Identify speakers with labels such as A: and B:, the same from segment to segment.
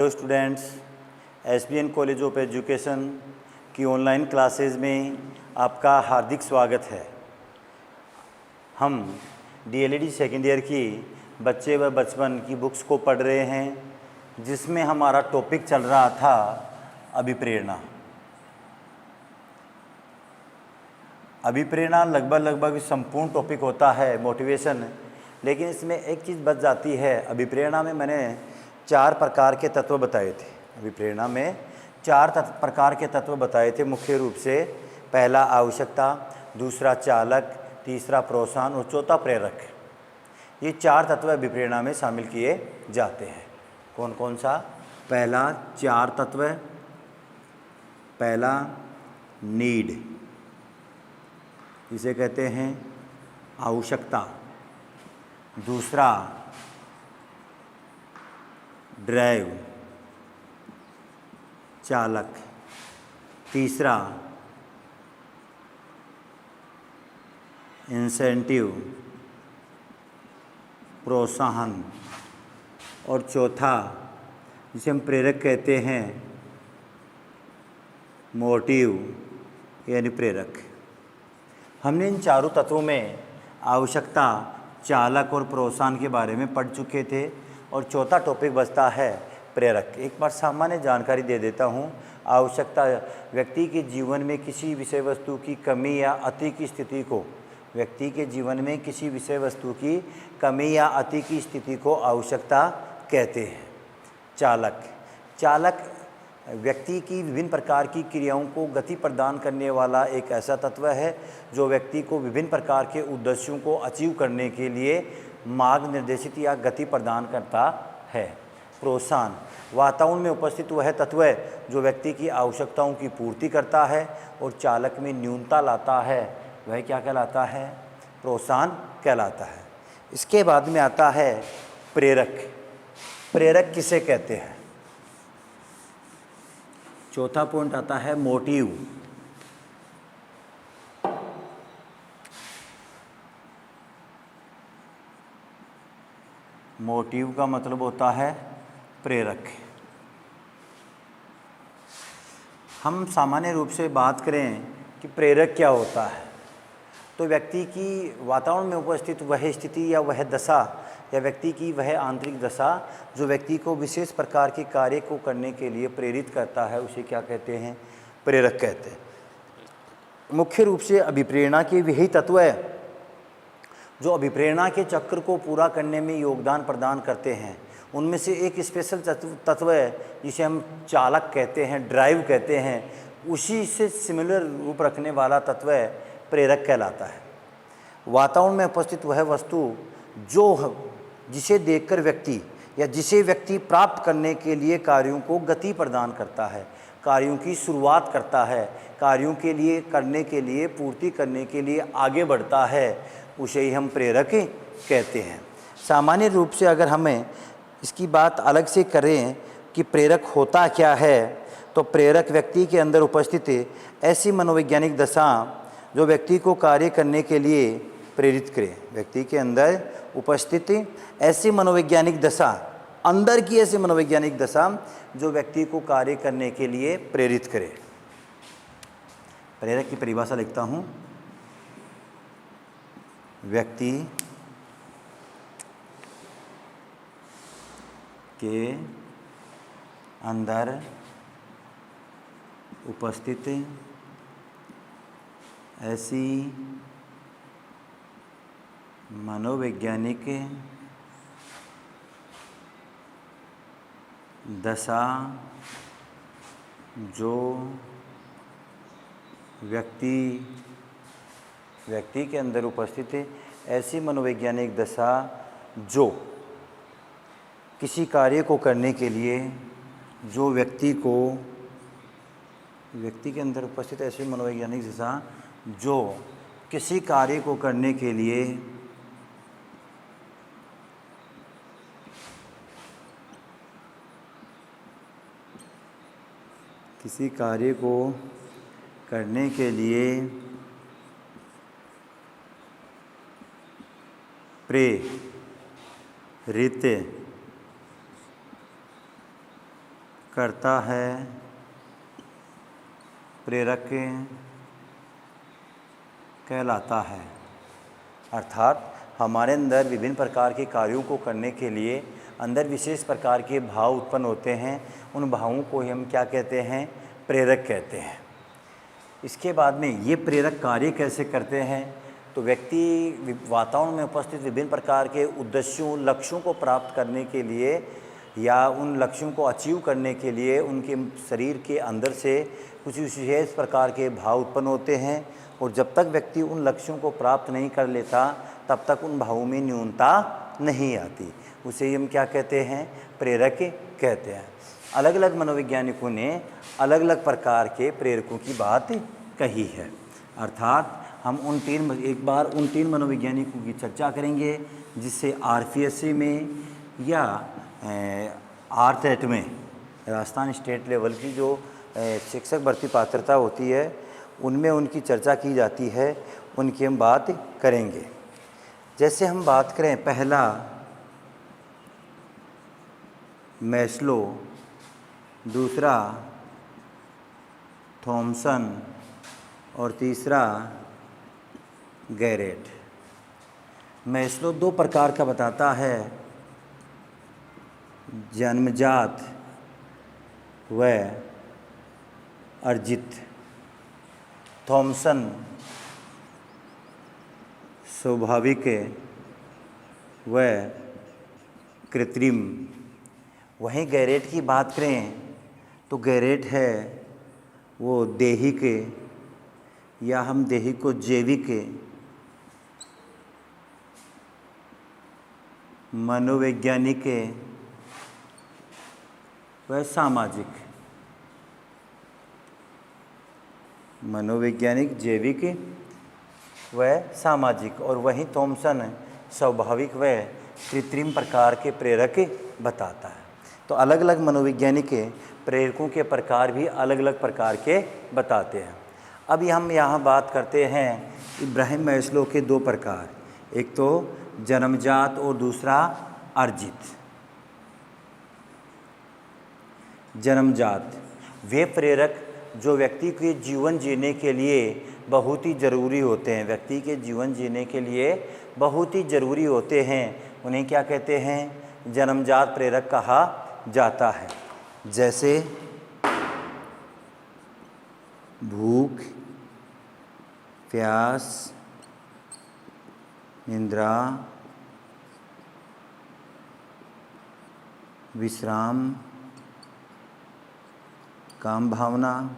A: Hello students, SBN college of education की online classes में आपका हार्दिक स्वागत है। हम डीएलएडी सेकेंड ईयर की बच्चे व बचपन की बुक्स को पढ़ रहे हैं, जिसमें हमारा टॉपिक चल रहा था अभिप्रेरणा। अभिप्रेरणा लगभग संपूर्ण टॉपिक होता है मोटिवेशन, लेकिन इसमें एक चीज़ बच जाती है। अभिप्रेरणा में मैंने 4 प्रकार के तत्व बताए थे। अभिप्रेरणा में 4 प्रकार के तत्व बताए थे मुख्य रूप से। पहला आवश्यकता, दूसरा चालक, तीसरा प्रोत्साहन और चौथा प्रेरक। ये 4 तत्व अभिप्रेरणा में शामिल किए जाते हैं। कौन कौन सा? पहला 4 तत्व, पहला नीड, इसे कहते हैं आवश्यकता। दूसरा ड्राइव, चालक। तीसरा इंसेंटिव, प्रोत्साहन। और चौथा जिसे हम प्रेरक कहते हैं, मोटिव यानी प्रेरक। हमने इन चारों तत्वों में आवश्यकता, चालक और प्रोत्साहन के बारे में पढ़ चुके थे और चौथा टॉपिक बचता है प्रेरक। एक बार सामान्य जानकारी दे देता हूँ। आवश्यकता व्यक्ति के जीवन में किसी विषय वस्तु की कमी या अति की स्थिति को, व्यक्ति के जीवन में किसी विषय वस्तु की कमी या अति की स्थिति को आवश्यकता कहते हैं। चालक व्यक्ति की विभिन्न प्रकार की क्रियाओं को गति प्रदान करने वाला एक ऐसा तत्व है जो व्यक्ति को विभिन्न प्रकार के उद्देश्यों को अचीव करने के लिए मार्ग निर्देशित या गति प्रदान करता है। प्रोत्साहन वातावरण में उपस्थित वह तत्व है जो व्यक्ति की आवश्यकताओं की पूर्ति करता है और चालक में न्यूनता लाता है। वह क्या कहलाता है? प्रोत्साहन कहलाता है। इसके बाद में आता है प्रेरक। प्रेरक किसे कहते हैं? चौथा पॉइंट आता है मोटिव। मोटिव का मतलब होता है प्रेरक। हम सामान्य रूप से बात करें कि प्रेरक क्या होता है, तो व्यक्ति की वातावरण में उपस्थित वह स्थिति या वह दशा या व्यक्ति की वह आंतरिक दशा जो व्यक्ति को विशेष प्रकार के कार्य को करने के लिए प्रेरित करता है, उसे क्या कहते हैं? प्रेरक कहते हैं। मुख्य रूप से अभिप्रेरणा के वही तत्व है जो अभिप्रेरणा के चक्र को पूरा करने में योगदान प्रदान करते हैं। उनमें से एक स्पेशल तत्व है जिसे हम चालक कहते हैं, ड्राइव कहते हैं। उसी से सिमिलर रूप रखने वाला तत्व है प्रेरक कहलाता है। वातावरण में उपस्थित वह वस्तु जिसे देखकर व्यक्ति या जिसे व्यक्ति प्राप्त करने के लिए कार्यों को गति प्रदान करता है, कार्यों की शुरुआत करता है, कार्यों के लिए करने के लिए पूर्ति करने के लिए आगे बढ़ता है, उसे ही हम प्रेरक कहते हैं। सामान्य रूप से अगर हमें इसकी बात अलग से करें कि प्रेरक होता क्या है, तो प्रेरक व्यक्ति के अंदर उपस्थित ऐसी मनोवैज्ञानिक दशा जो व्यक्ति को कार्य करने के लिए प्रेरित करे। व्यक्ति के अंदर उपस्थित ऐसी मनोवैज्ञानिक दशा, अंदर की ऐसी मनोवैज्ञानिक दशा जो व्यक्ति को कार्य करने के लिए प्रेरित करे। प्रेरक की परिभाषा लिखता हूँ। व्यक्ति के अंदर उपस्थित ऐसी मनोवैज्ञानिक दशा जो व्यक्ति के अंदर उपस्थित ऐसी मनोवैज्ञानिक दशा जो किसी कार्य को करने के लिए, जो व्यक्ति के अंदर उपस्थित ऐसी मनोवैज्ञानिक दशा जो किसी कार्य को करने के लिए प्रेरित करता है, प्रेरक कहलाता है। अर्थात हमारे अंदर विभिन्न प्रकार के कार्यों को करने के लिए अंदर विशेष प्रकार के भाव उत्पन्न होते हैं। उन भावों को हम क्या कहते हैं? प्रेरक कहते हैं। इसके बाद में ये प्रेरक कार्य कैसे करते हैं? तो व्यक्ति वातावरण में उपस्थित विभिन्न प्रकार के उद्देश्यों, लक्ष्यों को प्राप्त करने के लिए या उन लक्ष्यों को अचीव करने के लिए उनके शरीर के अंदर से कुछ विशेष प्रकार के भाव उत्पन्न होते हैं, और जब तक व्यक्ति उन लक्ष्यों को प्राप्त नहीं कर लेता तब तक उन भावों में न्यूनता नहीं आती। उसे हम क्या कहते हैं? प्रेरक कहते हैं। अलग अलग मनोवैज्ञानिकों ने अलग अलग प्रकार के प्रेरकों की बात कही है। अर्थात हम उन तीन मनोवैज्ञानिकों की चर्चा करेंगे जिससे आरपीएससी में या आरटेट में, राजस्थान स्टेट लेवल की जो शिक्षक भर्ती पात्रता होती है उनमें उनकी चर्चा की जाती है, उनकी हम बात करेंगे। जैसे हम बात करें, पहला मैस्लो, दूसरा थॉमसन और तीसरा गैरेट। मैस्लो दो प्रकार का बताता है, जन्मजात व अर्जित। थॉमसन स्वाभाविक व कृत्रिम। वहीं गैरेट की बात करें तो गैरेट है वो दैहिक, या हम दैहिक को जैविक, मनोवैज्ञानिक व सामाजिक। मनोवैज्ञानिक, जैविक व सामाजिक। और वहीं थॉमसन स्वाभाविक व कृत्रिम प्रकार के प्रेरक बताता है। तो अलग अलग मनोवैज्ञानिक प्रेरकों के प्रकार भी अलग अलग प्रकार के बताते हैं। अब हम यहाँ बात करते हैं इब्राहिम मैस्लो के दो प्रकार, एक तो जन्मजात और दूसरा अर्जित। जन्मजात वे प्रेरक जो व्यक्ति के जीवन जीने के लिए बहुत ही ज़रूरी होते हैं, व्यक्ति के जीवन जीने के लिए बहुत ही ज़रूरी होते हैं, उन्हें क्या कहते हैं? जन्मजात प्रेरक कहा जाता है। जैसे भूख, प्यास, निद्रा, विश्राम, काम भावना,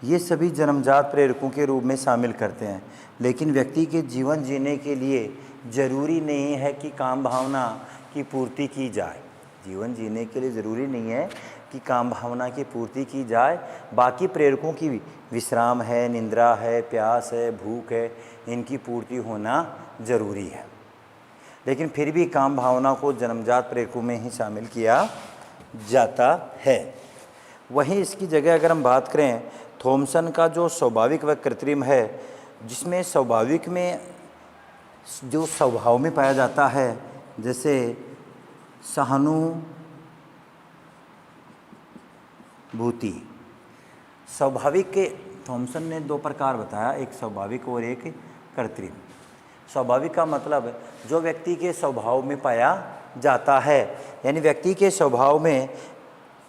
A: ये सभी जन्मजात प्रेरकों के रूप में शामिल करते हैं। लेकिन व्यक्ति के जीवन जीने के लिए ज़रूरी नहीं है कि काम भावना की पूर्ति की जाए। जीवन जीने के लिए ज़रूरी नहीं है कि काम भावना की पूर्ति की जाए। बाकी प्रेरकों की विश्राम है, निद्रा है, प्यास है, भूख है, इनकी पूर्ति होना ज़रूरी है। लेकिन फिर भी काम भावना को जन्मजात प्रेरकों में ही शामिल किया जाता है। वहीं इसकी जगह अगर हम बात करें थॉमसन का जो स्वाभाविक व कृत्रिम है, जिसमें स्वाभाविक में जो स्वभाव में पाया जाता है, जैसे सहानुभूति। स्वाभाविक के थॉमसन ने दो प्रकार बताया, एक स्वाभाविक और एक कृत्रिम। स्वाभाविक का मतलब जो व्यक्ति के स्वभाव में पाया जाता है, यानी व्यक्ति के स्वभाव में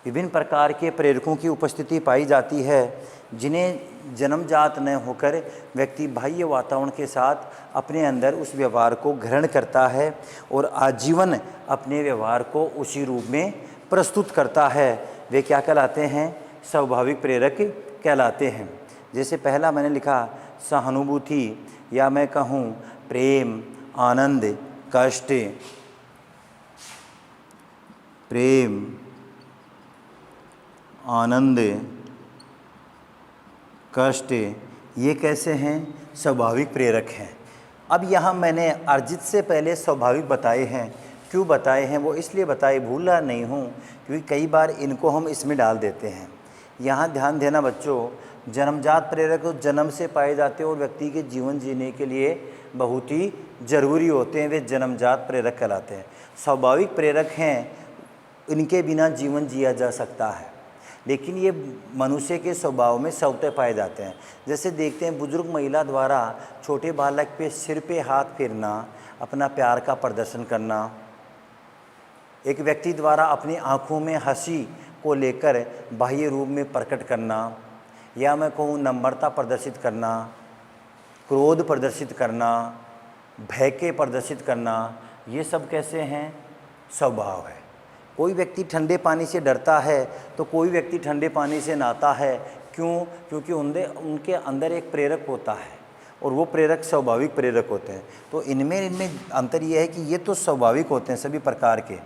A: विभिन्न प्रकार के प्रेरकों की उपस्थिति पाई जाती है, जिन्हें जन्मजात न होकर व्यक्ति बाह्य वातावरण के साथ अपने अंदर उस व्यवहार को ग्रहण करता है और आजीवन अपने व्यवहार को उसी रूप में प्रस्तुत करता है। वे क्या कहलाते हैं? स्वाभाविक प्रेरक कहलाते हैं। जैसे पहला मैंने लिखा सहानुभूति, या मैं कहूँ प्रेम, आनंद, कष्ट। प्रेम, आनंद, कष्ट, ये कैसे हैं? स्वाभाविक प्रेरक हैं। अब यहाँ मैंने अर्जित से पहले स्वाभाविक बताए हैं। क्यों बताए हैं? वो इसलिए बताए, भूला नहीं हूँ, क्योंकि कई बार इनको हम इसमें डाल देते हैं। यहाँ ध्यान देना बच्चों, जन्मजात प्रेरक जन्म से पाए जाते हैं और व्यक्ति के जीवन जीने के लिए बहुत ही ज़रूरी होते हैं, वे जन्मजात प्रेरक कहलाते हैं। स्वाभाविक प्रेरक हैं इनके बिना जीवन जिया जा सकता है, लेकिन ये मनुष्य के स्वभाव में स्वतः पाए जाते हैं। जैसे देखते हैं बुजुर्ग महिला द्वारा छोटे बालक पे सिर पे हाथ फेरना, अपना प्यार का प्रदर्शन करना, एक व्यक्ति द्वारा अपनी आँखों में हंसी को लेकर बाह्य रूप में प्रकट करना, या मैं कहूँ नम्रता प्रदर्शित करना, क्रोध प्रदर्शित करना, भय के प्रदर्शित करना, ये सब कैसे हैं? स्वभाव है। कोई व्यक्ति ठंडे पानी से डरता है तो कोई व्यक्ति ठंडे पानी से नहाता है। क्यों? क्योंकि उनके अंदर एक प्रेरक होता है और वो प्रेरक स्वाभाविक प्रेरक होते हैं। तो इनमें अंतर ये है कि ये तो स्वाभाविक होते हैं सभी प्रकार के,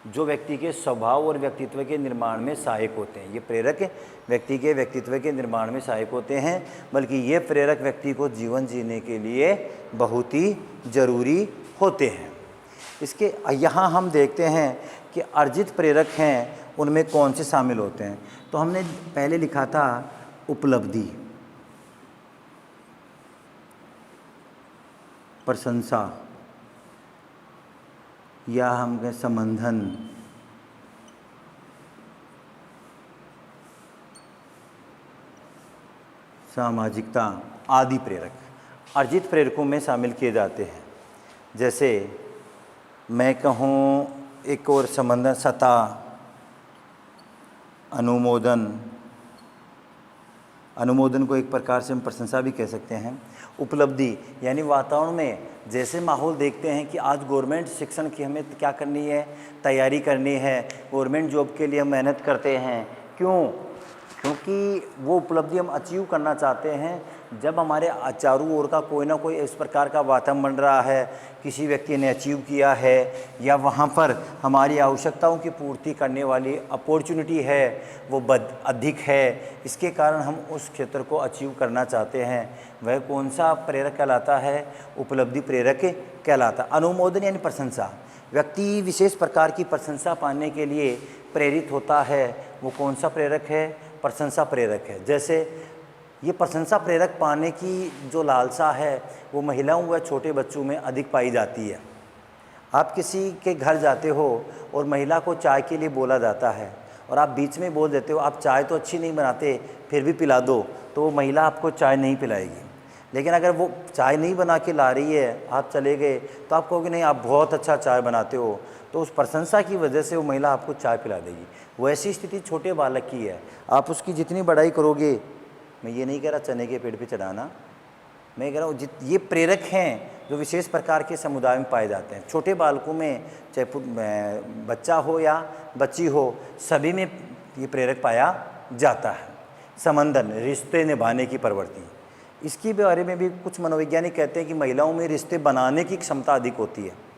A: जो व्यक्ति के स्वभाव और व्यक्तित्व के निर्माण में सहायक होते हैं। ये प्रेरक व्यक्ति के व्यक्तित्व के निर्माण में सहायक होते हैं, बल्कि ये प्रेरक व्यक्ति को जीवन जीने के लिए बहुत ही ज़रूरी होते हैं। इसके यहाँ हम देखते हैं कि अर्जित प्रेरक हैं, उनमें कौन से शामिल होते हैं। तो हमने पहले लिखा था उपलब्धि, प्रशंसा, या हम कहें संबंधन, सामाजिकता आदि प्रेरक अर्जित प्रेरकों में शामिल किए जाते हैं। जैसे मैं कहूँ एक और संबंधन, सत्ता, अनुमोदन को एक प्रकार से हम प्रशंसा भी कह सकते हैं। उपलब्धि यानी वातावरण में जैसे माहौल देखते हैं कि आज गवर्नमेंट शिक्षण की हमें क्या करनी है, तैयारी करनी है, गवर्नमेंट जॉब के लिए हम मेहनत करते हैं। क्यों? क्योंकि वो उपलब्धि हम अचीव करना चाहते हैं। जब हमारे चारों ओर का कोई ना कोई इस प्रकार का वातावरण बन रहा है, किसी व्यक्ति ने अचीव किया है, या वहाँ पर हमारी आवश्यकताओं की पूर्ति करने वाली अपॉर्चुनिटी है वो अधिक है, इसके कारण हम उस क्षेत्र को अचीव करना चाहते हैं, वह कौन सा प्रेरक कहलाता है? उपलब्धि प्रेरक कहलाता है। अनुमोदन यानी प्रशंसा, व्यक्ति विशेष प्रकार की प्रशंसा पाने के लिए प्रेरित होता है, वो कौन सा प्रेरक है? प्रशंसा प्रेरक है। जैसे ये प्रशंसा प्रेरक पाने की जो लालसा है वो महिलाओं व छोटे बच्चों में अधिक पाई जाती है। आप किसी के घर जाते हो और महिला को चाय के लिए बोला जाता है और आप बीच में बोल देते हो आप चाय तो अच्छी नहीं बनाते, फिर भी पिला दो, तो वो महिला आपको चाय नहीं पिलाएगी। लेकिन अगर वो चाय नहीं बना के ला रही है, आप चले गए, तो आप कहोगे नहीं आप बहुत अच्छा चाय बनाते हो, तो उस प्रशंसा की वजह से वो महिला आपको चाय पिला देगी। वैसी स्थिति छोटे बालक की है। आप उसकी जितनी बड़ाई करोगे, मैं ये नहीं कह रहा चने के पेड़ पे चढ़ाना, मैं कह रहा हूँ ये प्रेरक हैं जो विशेष प्रकार के समुदाय में पाए जाते हैं। छोटे बालकों में, चाहे बच्चा हो या बच्ची हो, सभी में ये प्रेरक पाया जाता है। संबंधन, रिश्ते निभाने की प्रवृत्ति, इसके बारे में भी कुछ मनोवैज्ञानिक कहते हैं कि महिलाओं में रिश्ते बनाने की क्षमता अधिक होती है।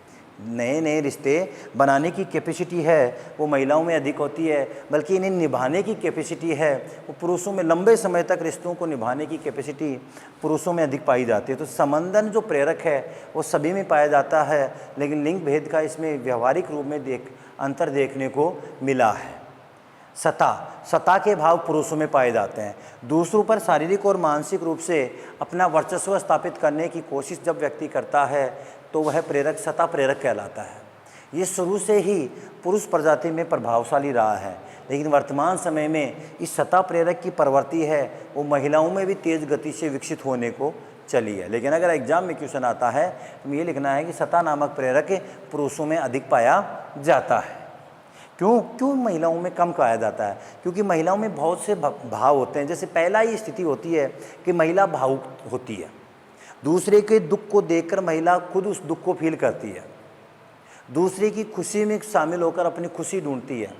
A: नए नए रिश्ते बनाने की कैपेसिटी है वो महिलाओं में अधिक होती है, बल्कि इन्हें निभाने की कैपेसिटी है वो पुरुषों में, लंबे समय तक रिश्तों को निभाने की कैपेसिटी पुरुषों में अधिक पाई जाती है। तो संबंधन जो प्रेरक है वो सभी में पाया जाता है, लेकिन लिंग भेद का इसमें व्यवहारिक रूप में अंतर देखने को मिला है। सत्ता के भाव पुरुषों में पाए जाते हैं। दूसरों पर शारीरिक और मानसिक रूप से अपना वर्चस्व स्थापित करने की कोशिश जब व्यक्ति करता है तो वह प्रेरक सत्ता प्रेरक कहलाता है। ये शुरू से ही पुरुष प्रजाति में प्रभावशाली रहा है, लेकिन वर्तमान समय में इस सत्ता प्रेरक की प्रवृत्ति है वो महिलाओं में भी तेज़ गति से विकसित होने को चली है। लेकिन अगर एग्जाम में क्वेश्चन आता है तो ये लिखना है कि सत्ता नामक प्रेरक पुरुषों में अधिक पाया जाता है। क्यों महिलाओं में कम पाया जाता है? क्योंकि महिलाओं में बहुत से भाव होते हैं। जैसे पहला ही स्थिति होती है कि महिला भावुक होती है, दूसरे के दुख को देखकर महिला खुद उस दुख को फील करती है, दूसरे की खुशी में शामिल होकर अपनी खुशी ढूंढती है,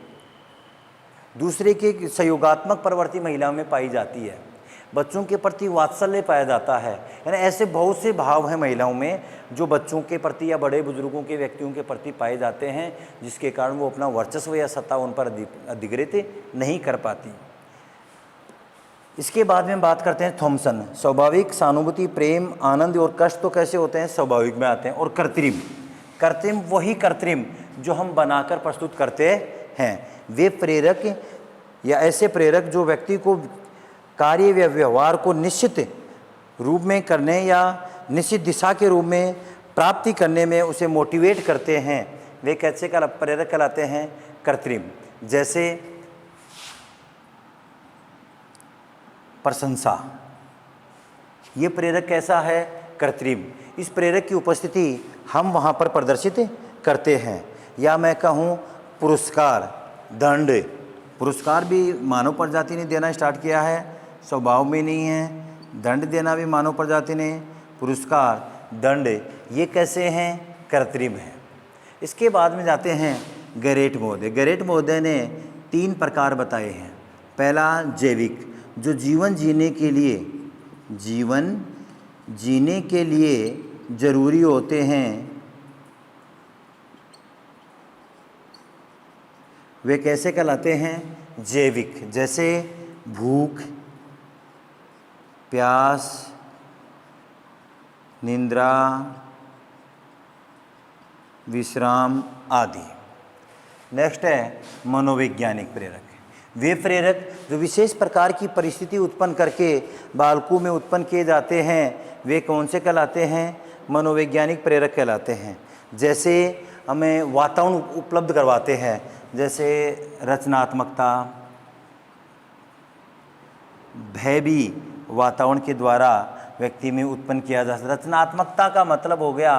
A: दूसरे के सहयोगात्मक प्रवृत्ति महिलाओं में पाई जाती है, बच्चों के प्रति वात्सल्य पाया जाता है। यानी ऐसे बहुत से भाव हैं महिलाओं में जो बच्चों के प्रति या बड़े बुजुर्गों के व्यक्तियों के प्रति पाए जाते हैं, जिसके कारण वो अपना वर्चस्व या सत्ता उन पर अधिकृत नहीं कर पाती। इसके बाद में बात करते हैं थॉमसन। स्वाभाविक, सहानुभूति, प्रेम, आनंद और कष्ट तो कैसे होते हैं? स्वाभाविक में आते हैं। और कृत्रिम वही कृत्रिम जो हम बनाकर प्रस्तुत करते हैं। वे प्रेरक या ऐसे प्रेरक जो व्यक्ति को कार्य या व्यवहार को निश्चित रूप में करने या निश्चित दिशा के रूप में प्राप्ति करने में उसे मोटिवेट करते हैं, वे कैसे प्रेरक कहलाते हैं? कृत्रिम। जैसे प्रशंसा, ये प्रेरक कैसा है? कृत्रिम। इस प्रेरक की उपस्थिति हम वहाँ पर प्रदर्शित करते हैं। या मैं कहूँ पुरस्कार, दंड। पुरस्कार भी मानव प्रजाति ने देना स्टार्ट किया है, स्वभाव में नहीं है। दंड देना भी मानव प्रजाति ने, पुरस्कार, दंड, ये कैसे हैं? कृत्रिम हैं। इसके बाद में जाते हैं गैरेट महोदय। गैरेट महोदय ने 3 प्रकार बताए हैं। पहला जैविक, जो जीवन जीने के लिए जरूरी होते हैं, वे कैसे कहलाते हैं? जैविक। जैसे भूख, प्यास, निद्रा, विश्राम आदि। नेक्स्ट है मनोवैज्ञानिक प्रेरक। वे प्रेरक जो विशेष प्रकार की परिस्थिति उत्पन्न करके बालकों में उत्पन्न किए जाते हैं, वे कौन से कहलाते हैं? मनोवैज्ञानिक प्रेरक कहलाते हैं। जैसे हमें वातावरण उपलब्ध करवाते हैं, जैसे रचनात्मकता, भय भी वातावरण के द्वारा व्यक्ति में उत्पन्न किया जा सकता है। रचनात्मकता का मतलब हो गया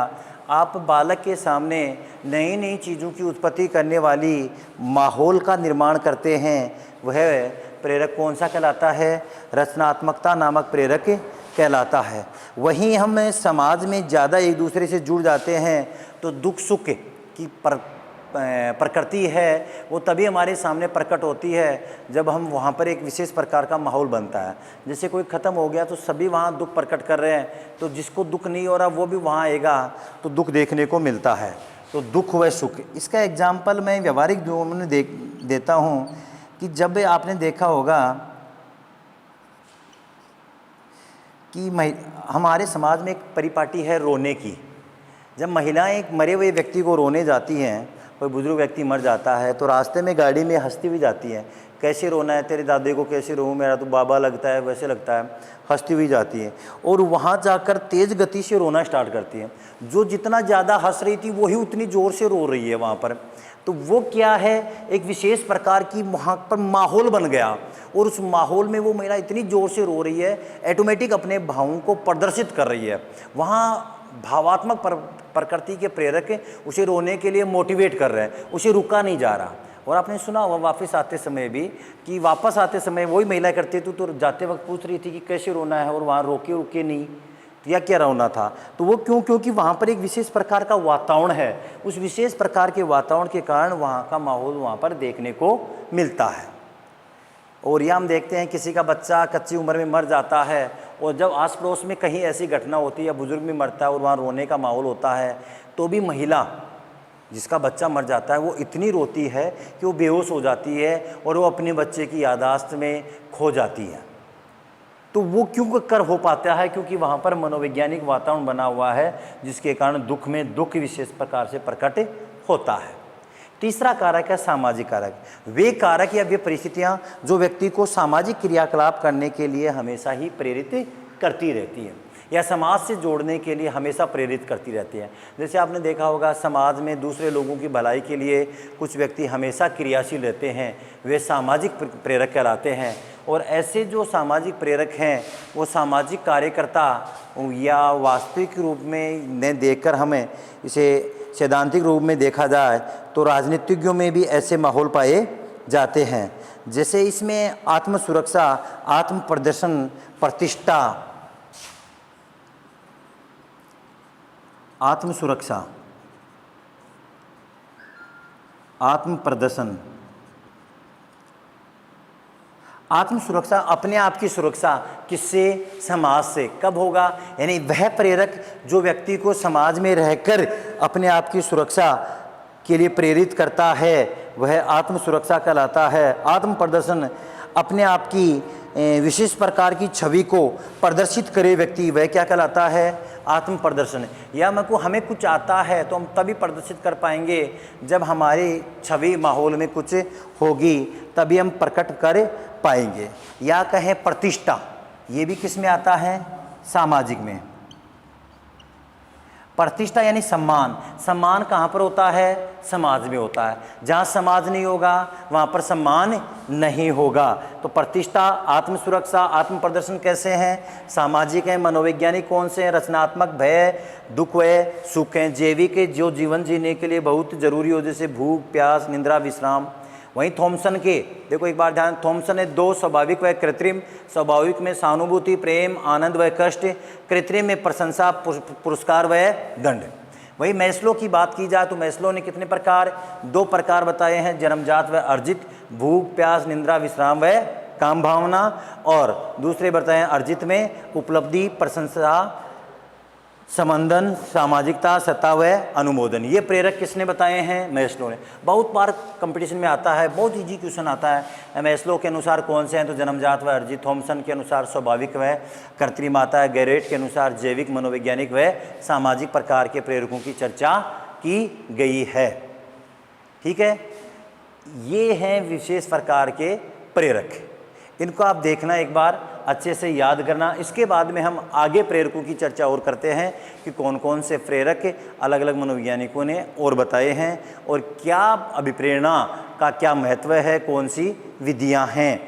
A: आप बालक के सामने नई नई चीज़ों की उत्पत्ति करने वाली माहौल का निर्माण करते हैं, वह प्रेरक कौन सा कहलाता है? रचनात्मकता नामक प्रेरक कहलाता है। वहीं हम समाज में ज़्यादा एक दूसरे से जुड़ जाते हैं तो दुख सुख की प्रकृति है वो तभी हमारे सामने प्रकट होती है जब हम वहाँ पर एक विशेष प्रकार का माहौल बनता है। जैसे कोई ख़त्म हो गया तो सभी वहाँ दुख प्रकट कर रहे हैं, तो जिसको दुख नहीं हो रहा वो भी वहाँ आएगा तो दुख देखने को मिलता है। तो दुख व सुख, इसका एग्जाम्पल मैं व्यवहारिक जीवन में देता हूँ कि जब आपने देखा होगा कि हमारे समाज में एक परिपाटी है रोने की। जब महिलाएं एक मरे हुए व्यक्ति को रोने जाती हैं, कोई बुजुर्ग व्यक्ति मर जाता है तो रास्ते में गाड़ी में हंसती हुई जाती है, कैसे रोना है तेरे दादे को, कैसे रोऊं, मेरा तो बाबा लगता है, वैसे लगता है, हंसती हुई जाती है और वहाँ जाकर तेज़ गति से रोना स्टार्ट करती है। जो जितना ज़्यादा हंस रही थी वही उतनी ज़ोर से रो रही है वहाँ पर। तो वो क्या है, एक विशेष प्रकार की वहाँ पर माहौल बन गया और उस माहौल में वो महिला इतनी ज़ोर से रो रही है, ऑटोमेटिक अपने भावों को प्रदर्शित कर रही है। वहाँ भावात्मक प्रकृति के प्रेरक उसे रोने के लिए मोटिवेट कर रहे हैं, उसे रुका नहीं जा रहा। और आपने सुना होगा वापस आते समय भी कि वापस आते समय वही महिला करती थी तो जाते वक्त पूछ रही थी कि कैसे रोना है और वहाँ रुके नहीं या क्या रोना था। तो वो क्योंकि वहाँ पर एक विशेष प्रकार का वातावरण है, उस विशेष प्रकार के वातावरण के कारण वहाँ का माहौल वहाँ पर देखने को मिलता है। और यह हम देखते हैं किसी का बच्चा कच्ची उम्र में मर जाता है और जब आस पड़ोस में कहीं ऐसी घटना होती है या बुजुर्ग भी मरता है और वहाँ रोने का माहौल होता है तो भी महिला जिसका बच्चा मर जाता है वो इतनी रोती है कि वो बेहोश हो जाती है और वो अपने बच्चे की यादाश्त में खो जाती है। तो वो क्यों कर हो पाता है? क्योंकि वहाँ पर मनोवैज्ञानिक वातावरण बना हुआ है जिसके कारण दुख में दुख विशेष प्रकार से प्रकट होता है। तीसरा कारक है सामाजिक कारक। वे कारक या वे परिस्थितियाँ जो व्यक्ति को सामाजिक क्रियाकलाप करने के लिए हमेशा ही प्रेरित करती रहती है या समाज से जोड़ने के लिए हमेशा प्रेरित करती रहती है। जैसे आपने देखा होगा समाज में दूसरे लोगों की भलाई के लिए कुछ व्यक्ति हमेशा क्रियाशील रहते हैं, वे सामाजिक प्रेरक कहलाते हैं। और ऐसे जो सामाजिक प्रेरक हैं वो सामाजिक कार्यकर्ता या वास्तविक रूप में न देखकर हमें इसे सैद्धांतिक रूप में देखा जाए तो राजनीतिज्ञों में भी ऐसे माहौल पाए जाते हैं। जैसे इसमें आत्म सुरक्षा, आत्म प्रदर्शन, प्रतिष्ठा, आत्म सुरक्षा, आत्म प्रदर्शन, आत्म सुरक्षा, अपने आप की सुरक्षा किससे? समाज से। कब होगा? यानी वह प्रेरक जो व्यक्ति को समाज में रहकर अपने आप की सुरक्षा के लिए प्रेरित करता है वह आत्म सुरक्षा कहलाता है। आत्म प्रदर्शन, अपने आप की विशेष प्रकार की छवि को प्रदर्शित करे व्यक्ति, वह क्या कहलाता है? आत्म प्रदर्शन। या हमें कुछ आता है तो हम तभी प्रदर्शित कर पाएंगे जब हमारी छवि माहौल में कुछ होगी, तभी हम प्रकट कर पाएंगे। या कहें प्रतिष्ठा, ये भी किस में आता है? सामाजिक में। प्रतिष्ठा यानी सम्मान। सम्मान कहाँ पर होता है? समाज में होता है। जहाँ समाज नहीं होगा वहाँ पर सम्मान नहीं होगा। तो प्रतिष्ठा, आत्म सुरक्षा, आत्म प्रदर्शन कैसे हैं? सामाजिक हैं। मनोवैज्ञानिक कौन से हैं? रचनात्मक, भय, दुख व सुख हैं। जैविक है, जो जीवन जीने के लिए बहुत जरूरी हो, जैसे भूख, प्यास, निद्रा, विश्राम। वहीं थॉमसन के, देखो एक बार ध्यान, थॉमसन ने 2 स्वाभाविक व कृत्रिम। स्वाभाविक में सहानुभूति, प्रेम, आनंद व कष्ट। कृत्रिम में प्रशंसा, पुरस्कार व दंड। वही मैस्लो की बात की जाए तो मैस्लो ने कितने प्रकार? 2 प्रकार बताए हैं, जन्मजात व अर्जित। भूख, प्यास, निद्रा, विश्राम व काम भावना। और दूसरे बताए हैं अर्जित में उपलब्धि, प्रशंसा, संबंधन, सामाजिकता, सत्ता व अनुमोदन। ये प्रेरक किसने बताए हैं? मैस्लो ने। बहुत बार कंपटीशन में आता है, बहुत इजी क्वेश्चन आता है। मैस्लो के अनुसार कौन से हैं? तो जन्मजात व अर्जित। थॉमसन के अनुसार स्वाभाविक व कृत्रिम आता है। गैरेट के अनुसार जैविक, मनोवैज्ञानिक व सामाजिक प्रकार के प्रेरकों की चर्चा की गई है। ठीक है, ये हैं विशेष प्रकार के प्रेरक। इनको आप देखना, एक बार अच्छे से याद करना। इसके बाद में हम आगे प्रेरकों की चर्चा और करते हैं कि कौन कौन से प्रेरक अलग अलग मनोवैज्ञानिकों ने और बताए हैं और क्या अभिप्रेरणा का क्या महत्व है, कौन सी विधियां हैं।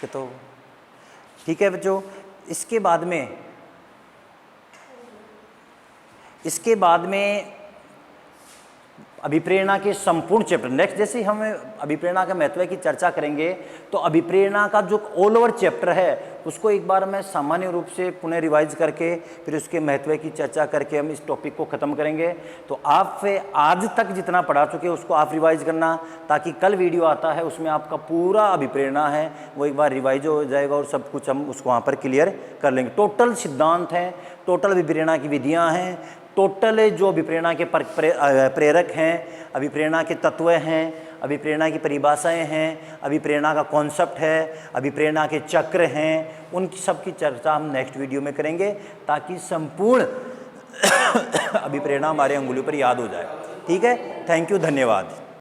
A: तो ठीक है बच्चों, इसके बाद में अभिप्रेरणा के संपूर्ण चैप्टर नेक्स्ट, जैसे हम अभिप्रेरणा के महत्व की चर्चा करेंगे तो अभिप्रेरणा का जो ऑल ओवर चैप्टर है उसको एक बार मैं सामान्य रूप से पुनः रिवाइज करके फिर उसके महत्व की चर्चा करके हम इस टॉपिक को ख़त्म करेंगे। तो आप आज तक जितना पढ़ा चुके उसको आप रिवाइज करना, ताकि कल वीडियो आता है उसमें आपका पूरा अभिप्रेरणा है वो एक बार रिवाइज हो जाएगा और सब कुछ हम उसको वहाँ पर क्लियर कर लेंगे। टोटल सिद्धांत हैं, टोटल अभिप्रेरणा की विधियाँ हैं, टोटल जो अभिप्रेरणा के प्रेरक हैं, अभिप्रेरणा के तत्व हैं, अभिप्रेरणा की परिभाषाएं हैं, अभिप्रेरणा का कॉन्सेप्ट है, अभिप्रेरणा के चक्र हैं, उन सब की चर्चा हम नेक्स्ट वीडियो में करेंगे ताकि संपूर्ण अभिप्रेरणा हमारे अंगुली पर याद हो जाए। ठीक है, थैंक यू, धन्यवाद।